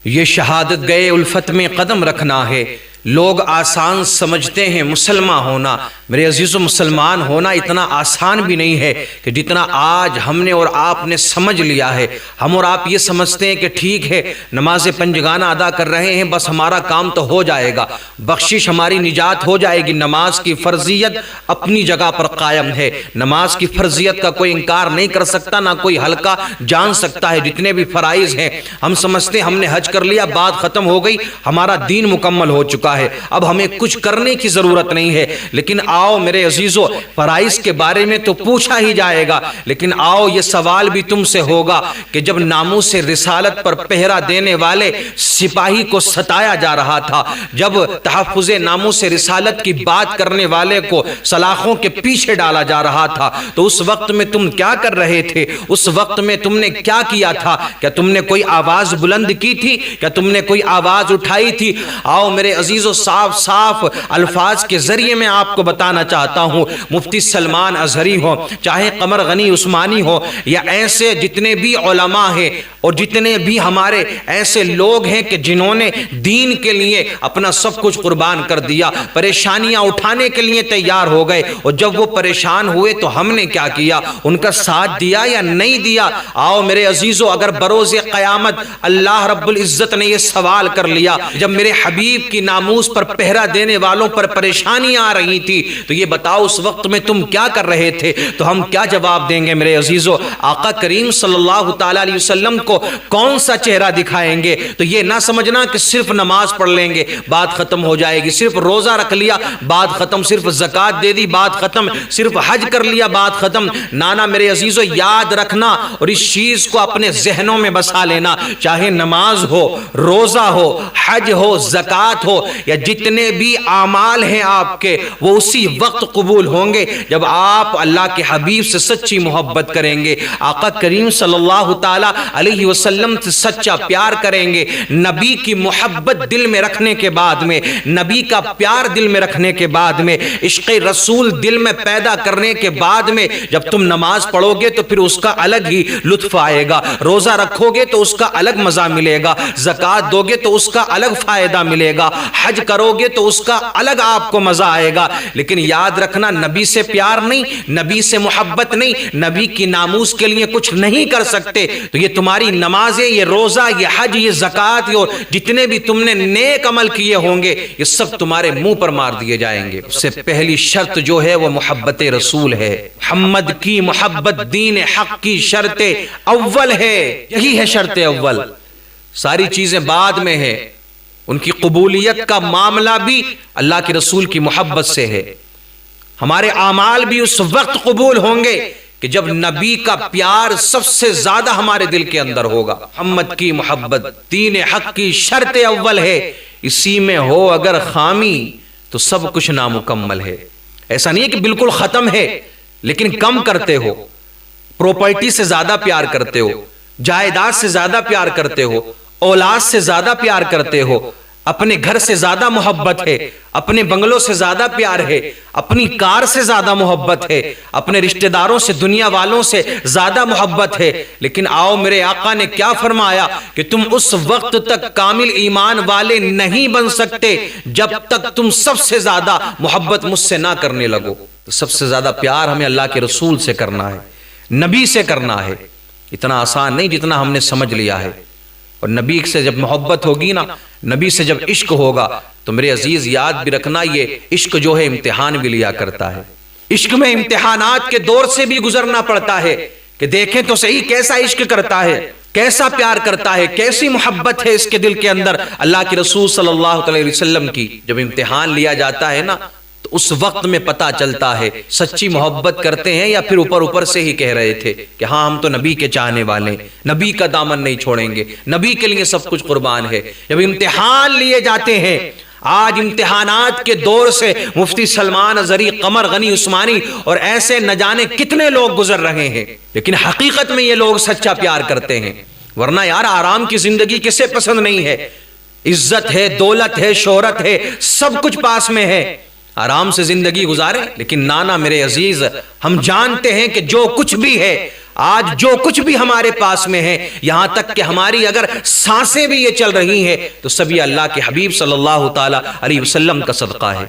یہ شہادت گئے الفت میں قدم رکھنا ہے۔ لوگ آسان سمجھتے ہیں مسلمان ہونا، میرے عزیزو مسلمان ہونا اتنا آسان بھی نہیں ہے کہ جتنا آج ہم نے اور آپ نے سمجھ لیا ہے۔ ہم اور آپ یہ سمجھتے ہیں کہ ٹھیک ہے نماز پنجگانہ ادا کر رہے ہیں، بس ہمارا کام تو ہو جائے گا، بخشش ہماری نجات ہو جائے گی۔ نماز کی فرضیت اپنی جگہ پر قائم ہے، نماز کی فرضیت کا کوئی انکار نہیں کر سکتا، نہ کوئی ہلکا جان سکتا ہے۔ جتنے بھی فرائض ہیں ہم سمجھتے ہیں ہم نے حج کر لیا، بات ختم ہو گئی، ہمارا دین مکمل ہو چکا ہے، اب ہمیں کچھ کرنے کی ضرورت نہیں ہے۔ لیکن آؤ میرے عزیزو، فرائض کے بارے میں تو پوچھا ہی جائے گا، لیکن آؤ یہ سوال بھی تم سے ہوگا کہ جب ناموس رسالت پر پہرا دینے والے سپاہی کو ستایا جا رہا تھا، جب تحفظ ناموس رسالت کی بات کرنے والے کو سلاخوں کے پیچھے ڈالا جا رہا تھا، تو اس وقت میں تم کیا کر رہے تھے؟ اس وقت میں تم نے کیا کیا تھا؟ کیا تم نے کوئی آواز بلند کی تھی؟ کیا تم نے کوئی آواز اٹھائی تھی؟ آؤ میرے عزیزو، صاف صاف الفاظ کے ذریعے میں آپ کو بتانا چاہتا ہوں، مفتی سلمان ازہری ہو، چاہے قمر غنی عثمانی ہو، یا ایسے جتنے بھی علماء ہیں اور جتنے بھی ہمارے ایسے لوگ ہیں کہ جنہوں نے دین کے لیے اپنا سب کچھ قربان کر دیا، پریشانیاں اٹھانے کے لیے تیار ہو گئے، اور جب وہ پریشان ہوئے تو ہم نے کیا کیا؟ ان کا ساتھ دیا یا نہیں دیا؟ آؤ میرے عزیزو، اگر بروز قیامت اللہ رب العزت نے یہ سوال کر لیا، جب میرے حبیب کی ناموس پر پہرا دینے والوں پر پریشانیاں آ رہی تھی، تو یہ بتاؤ اس وقت میں تم کیا کر رہے تھے؟ تو ہم کیا جواب دیں گے میرے عزیزو؟ آقا کریم صلی اللہ تعالیٰ علیہ وسلم کو کون سا چہرہ دکھائیں گے؟ تو یہ نہ سمجھنا کہ صرف نماز پڑھ لیں گے بات ختم ہو جائے گی، صرف روزہ رکھ لیا بات ختم، صرف زکوٰۃ دے دی بات ختم، صرف حج کر لیا بات ختم۔ نانا میرے عزیزو، یاد رکھنا اور اس چیز کو اپنے ذہنوں میں بسا لینا، چاہے نماز ہو، روزہ ہو، حج ہو، زکوٰۃ ہو، یا جتنے بھی اعمال ہیں آپ کے، وہ اسی وقت قبول ہوں گے جب آپ اللہ کے حبیب سے سچی محبت کریں گے، آقا کریم صلی اللہ تعالی علیہ وسلم سے سچا پیار کریں گے۔ نبی کی محبت دل میں رکھنے کے بعد میں، نبی کا پیار دل میں رکھنے کے بعد میں، عشق رسول دل میں پیدا کرنے کے بعد میں، جب تم نماز پڑھو گے تو پھر اس کا الگ ہی لطف آئے گا، روزہ رکھو گے تو اس کا الگ مزہ ملے گا، زکوٰۃ دو گے تو اس کا الگ فائدہ ملے گا، حج کرو گے تو اس کا الگ آپ کو مزہ آئے گا۔ لیکن یاد رکھنا، نبی سے پیار نہیں، نبی سے محبت نہیں، نبی کی ناموس کے لیے کچھ نہیں کر سکتے، تو یہ تمہاری نمازیں، یہ روزہ، یہ حج، یہ زکوٰۃ، اور جتنے بھی تم نے نیک عمل کیے ہوں گے، یہ سب تمہارے منہ پر مار دیے جائیں گے۔ اس سے پہلی شرط جو ہے وہ محبت رسول ہے، محمد کی محبت دین حق کی شرط اول ہے، یہی ہے شرط اول، ساری چیزیں بعد میں ہے۔ ان کی قبولیت کا معاملہ بھی اللہ کے رسول کی محبت سے ہے، ہمارے اعمال بھی اس وقت قبول ہوں گے کہ جب نبی کا پیار سب سے زیادہ ہمارے دل کے اندر ہوگا۔ محمد کی محبت دین حق کی شرط اول ہے، اسی میں ہو اگر خامی تو سب کچھ نامکمل ہے۔ ایسا نہیں ہے کہ بالکل ختم ہے لیکن کم کرتے ہو، پراپرٹی سے زیادہ پیار کرتے ہو، جائیداد سے زیادہ پیار کرتے ہو، اولاد سے زیادہ پیار کرتے ہو، اپنے گھر سے زیادہ محبت ہے، اپنے بنگلوں سے زیادہ پیار ہے، اپنی کار سے زیادہ محبت ہے، اپنے رشتہ داروں سے، دنیا والوں سے زیادہ محبت ہے۔ لیکن آؤ میرے آقا نے کیا فرمایا کہ تم اس وقت تک کامل ایمان والے نہیں بن سکتے جب تک تم سب سے زیادہ محبت مجھ سے نہ کرنے لگو۔ تو سب سے زیادہ پیار ہمیں اللہ کے رسول سے کرنا ہے، نبی سے کرنا ہے۔ اتنا آسان نہیں جتنا ہم نے سمجھ لیا ہے، اور نبی سے جب محبت ہوگی نا، نبی سے جب عشق ہوگا تو میرے عزیز یاد بھی رکھنا، یہ عشق جو ہے امتحان بھی لیا کرتا ہے، عشق میں امتحانات کے دور سے بھی گزرنا پڑتا ہے کہ دیکھیں تو صحیح کیسا عشق کرتا ہے، کیسا پیار کرتا ہے، کیسی محبت ہے اس کے دل کے اندر اللہ کے رسول صلی اللہ علیہ وسلم کی۔ جب امتحان لیا جاتا ہے نا تو اس وقت میں پتا چلتا ہے سچی محبت کرتے ہیں یا پھر اوپر سے ہی کہہ رہے تھے کہ ہاں ہم تو نبی کے چاہنے والے ہیں، نبی کا دامن نہیں چھوڑیں گے، نبی کے لیے سب کچھ قربان ہے۔ جب امتحان لیے جاتے ہیں، آج امتحانات کے دور سے مفتی سلمان ازہری، قمر غنی عثمانی اور ایسے نہ جانے کتنے لوگ گزر رہے ہیں، لیکن حقیقت میں یہ لوگ سچا پیار کرتے ہیں۔ ورنہ یار آرام کی زندگی کسے پسند نہیں ہے؟ عزت ہے، دولت ہے، شہرت ہے، سب کچھ پاس میں ہے، آرام سے زندگی گزارے۔ لیکن نانا میرے عزیز، ہم جانتے ہیں کہ جو کچھ بھی ہے آج جو کچھ بھی ہمارے پاس میں ہے، یہاں تک کہ ہماری اگر سانسیں بھی یہ چل رہی ہیں تو سب یہ اللہ کے حبیب صلی اللہ تعالی علیہ وسلم کا صدقہ ہے۔